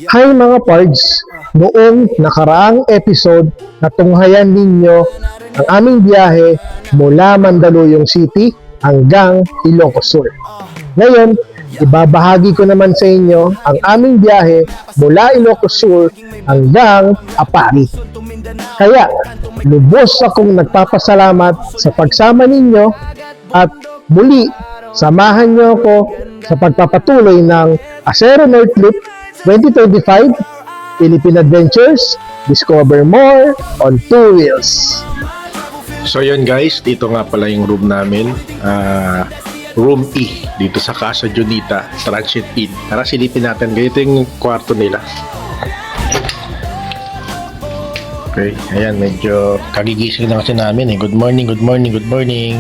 Hi mga pards! Noong nakaraang episode, natunghayan ninyo ang aming biyahe mula Mandaluyong City hanggang Ilocos Sur. Ngayon, ibabahagi ko naman sa inyo ang aming biyahe mula Ilocos Sur hanggang Apari. Kaya, lubos akong nagpapasalamat sa pagsama ninyo at muli, samahan niyo ako sa pagpapatuloy ng Acero North Loop 2025 Philippine Adventures. Discover more on two wheels. So yun guys, dito nga pala yung room namin, room E dito sa Casa Junita Transit Inn. Tara silipin natin, ganito yung kwarto nila. Okay, ayan, medyo kagigising na kasi namin eh. Good morning, good morning, good morning.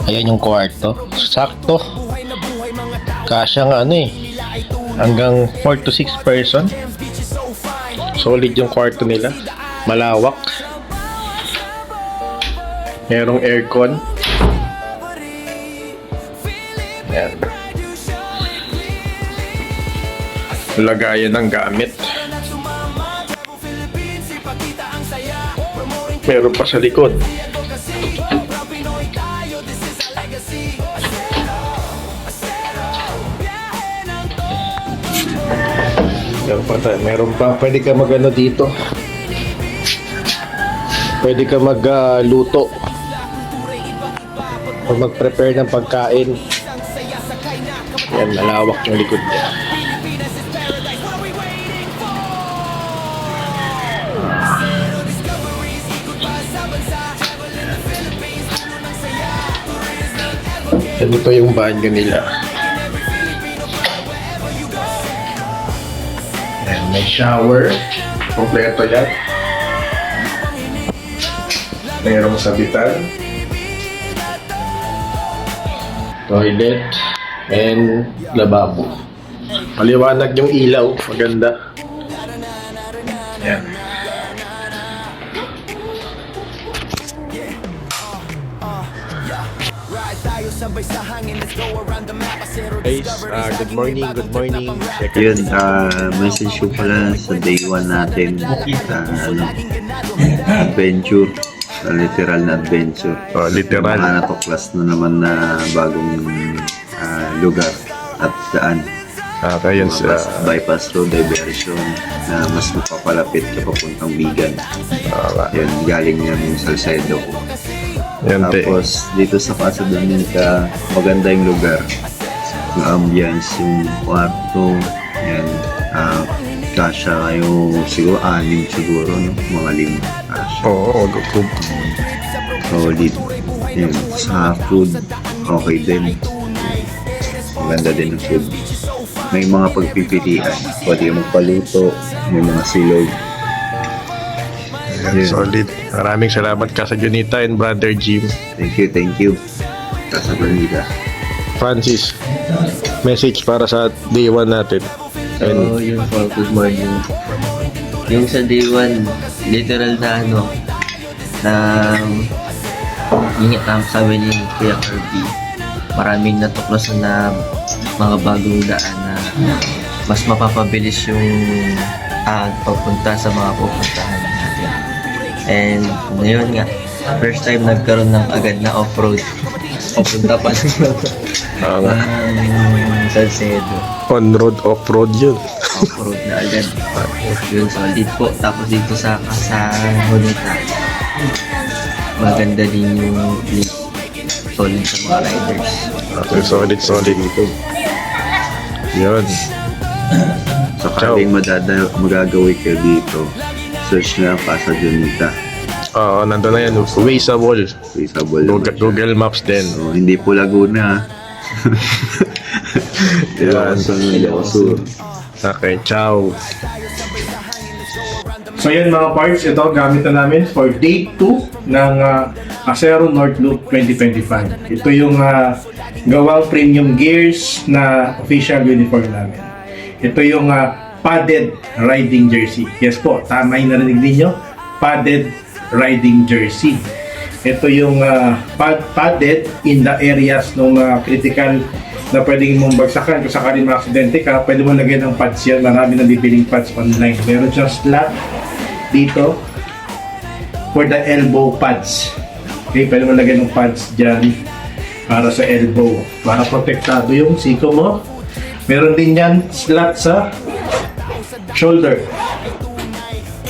Ayan yung kwarto, sakto. Kasyang hanggang 4 to 6 person. Solid yung kwarto nila, malawak. Merong aircon. Ayan. Lagayan ng gamit. Meron pa sa likod. Meron pa, pwede ka magano dito. Pwede ka magluto o mag-prepare ng pagkain. Yan, malawak yung likod niya. Ito yung banyo nila. And may shower. Kompleto yan. Mayroong sabitan. Toilet. And lababo. Maliwanag yung ilaw. Maganda. Yan. Guys, good morning, good morning. Yun, message ko pala sa day 1 natin, adventure, literal na adventure. Oh, literal. Natuklas na naman na bagong lugar at daan. Okay, yun sa bypass road diversion na mas mapapalapit ka papuntang Bigan. Yun, galing yan yung Salcedo. Tapos dito sa Casa Junita, maganda yung lugar, yung ambience, yung kwarto, yan, kasya kayo siguro 6 siguro, no? Mga 5 kasya. Oo, solid. Yun, sa food, okay din, maganda din ang food. May mga pagpipilian, pwede magpaluto, may mga silog. yeah. Solid. Maraming salamat Casa Junita and Brother Jim. Thank you. Casa Junita. Francis, message para sa day 1 natin. So, yun po, good morning. Yung sa day 1, literal na na ingat lang sabi ni Kuya Kirby, maraming natuklasan na mga bagong daan na mas mapapabilis yung pagpunta sa mga pupuntahan natin. And ngayon nga, first time nagkaroon ng agad na off-road. Papunta pa lang Salcedo. On-road, off-road yun. Off-road na agad. Yun, solid po. Tapos dito sa Casa Junita, maganda din yung place. Solid sa mga riders. Okay, solid ito. Yun. Sakaling magagawi kayo dito, search na Casa Junita. Oo, nandun na yan. Wazeable. Google Maps din. So, hindi po Laguna. Ilocos Sur. Okay, ciao. So yun mga parts, ito gamit na namin for day 2 ng Acero North Loop 2025. Ito yung gawang premium gears na official uniform namin. Ito yung padded riding jersey. Yes po, tama yung narinig ninyo. Padded riding jersey. Ito yung padded in the areas ng critical na pwedeng mong bagsakan kung sakali ma-aksidente ka, pwede mo lagyan ng pads yan. Marami na bibiling pads online. Meron siyang slot dito for the elbow pads. Okay, pwede mo lagyan ng pads dyan para sa elbow, para protektado yung siko mo. Meron din yan slot sa shoulder,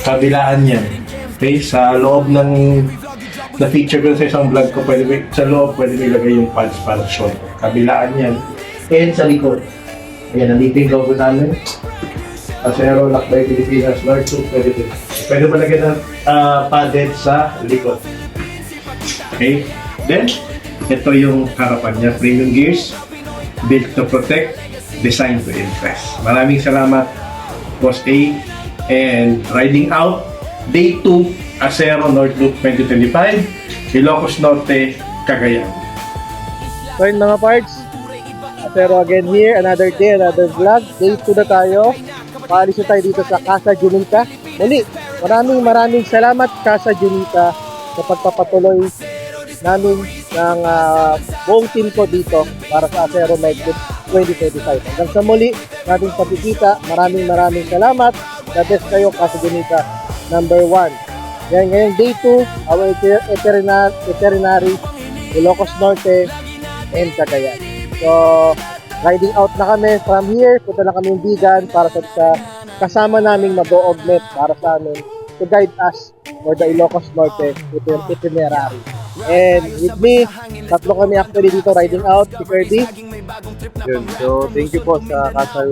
kabilaan yan. Okay, sa loob ng na-feature ko sa isang vlog ko, sa loob pwede mo ilagay yung pads para sa shoulder. Kabilaan yan. And sa likod. Ayan, nandito yung logo namin. Acero, Lakbay, Pilipinas, Lord 2, pwede din. Pwede mo lagyan ng padded sa likod. Okay? Then, ito yung harapan niya. Premium gears, built to protect, designed to impress. Maraming salamat, Boss A. And riding out, Day 2, Acero North Loop 2025, Ilocos Norte, Cagayan. So yun mga parts, pero again here, another day, another vlog. Day 2 na tayo. Paalis na tayo dito sa Casa Junita. Muli, maraming salamat Casa Junita sa pagpapatuloy namin ng buong team ko dito para sa Acero Night Loop 2025. Hanggang sa muli, nating pagkikita. Maraming salamat. God bless kayo, Casa Junita number 1. Yan, ngayong day 2, our veterinary, Ilocos Norte, and Cagayan. So, riding out na kami from here. Punta na kami yung Bigan para sa kasama naming mag-augment para sa amin to guide us for the Ilocos Norte itinerary. And with me, tatlo kami actually dito riding out, si Ferdy. Yun. So, thank you po sa Casa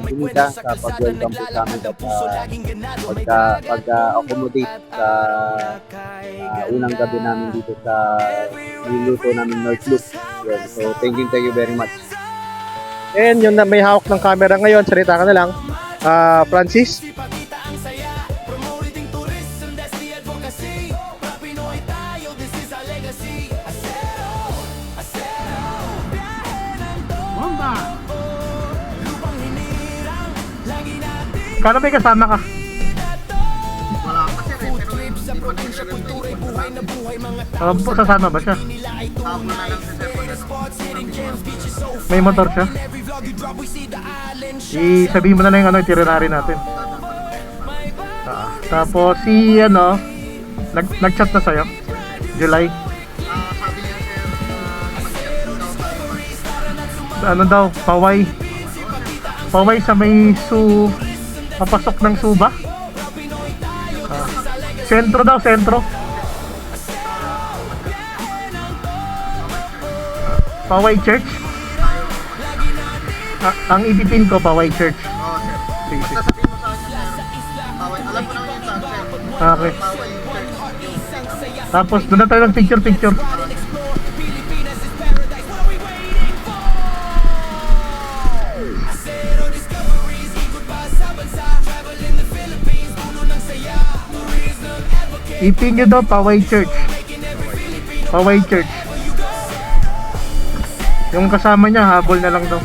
Junita sa pag-welcome po sa amin at pag-accommodate sa unang gabi namin dito sa niluto namin North Loop. Yun. So, thank you very much. And yung na may hawak ng camera ngayon, salita ka na lang. Francis. Kano may kasama ka? Sasama ba siya? May motor siya? Sabihin mo na lang yung itinerary natin. Tapos si nag-chat na sa'yo? July? Ano daw? Paway sa may papasok ng Suba? Sentro daw, sentro. Paway Church? Ang ibipin ko, Paway Church. Sige. Okay. Tapos doon na tayo ng picture. Ipin nyo daw, Paway Church. Yung kasama niya, habol na lang daw.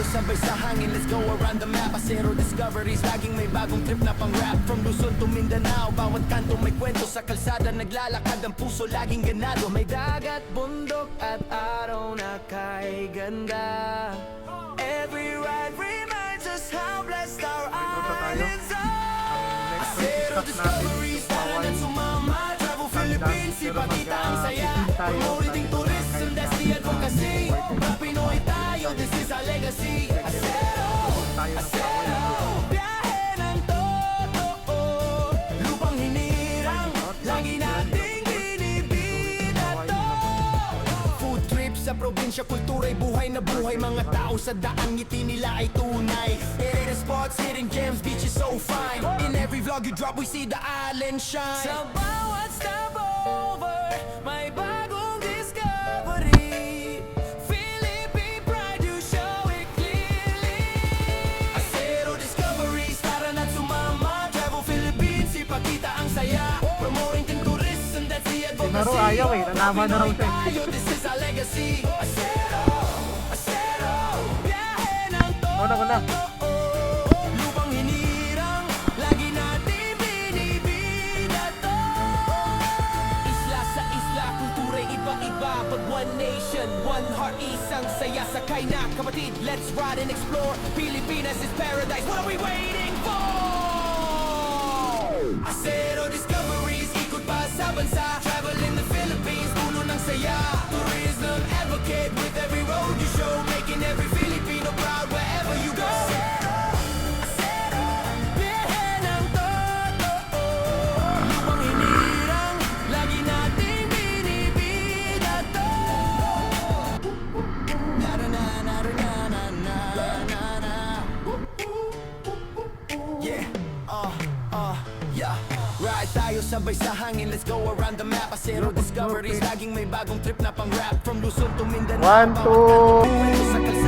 Sabay sa hangin, let's go around the map. Acero discoveries, laging may bagong trip na pang rap. From Luzon to Mindanao, bawat kanto may kwento. Sa kalsada naglalakad, ang puso laging ganado. May dagat, bundok at araw na kay ganda. Every ride reminds us how blessed our islands are. Acero discoveries, tara na sumama. Travel Philippines, ipakita ang saya. Promoting tourism, that's the advocacy. Pinoy tayo, this is our legacy. Acero, biyahe ng totoo. Lupang hinirang, lagi nating binibida to. Food trip sa probinsya, kultura'y buhay na buhay. Mga tao sa daan, ngiti nila ay tunay. Hidden spots, hidden gems, beaches so fine. In every vlog you drop, we see the island shine. Sa bawat stopover, may bagong discovery. Philippine pride, you show it clearly. Acero discoveries, tara na't sumama. Travel Philippines, ipakita ang saya. Promoting tourism, that's the advocacy. Ayaw nalaman na raw siya. This is our legacy. Acero. Lupang hinirang, lagi natin binibida to. Isla sa isla, kultura'y iba-iba. Pag one nation, one heart, isang saya. Sakay na kapatid, let's ride and explore. Pilipinas is paradise, what are we waiting for? Acero Discoveries, ikot pa sa bansa. Travel in the Philippines, puno ng saya. Tourism advocate with every road you show. Making every Filipino proud wherever you go. Biyahe ng totoo. Lupang hinirang, lagi nating binibida to. Yeah, yeah. Ride tayo sabay sa hangin, let's go around the map. Acero Discoveries, laging may bagong trip na pang rap. From Luzon to Mindanao, 1, 2. sa kalsada.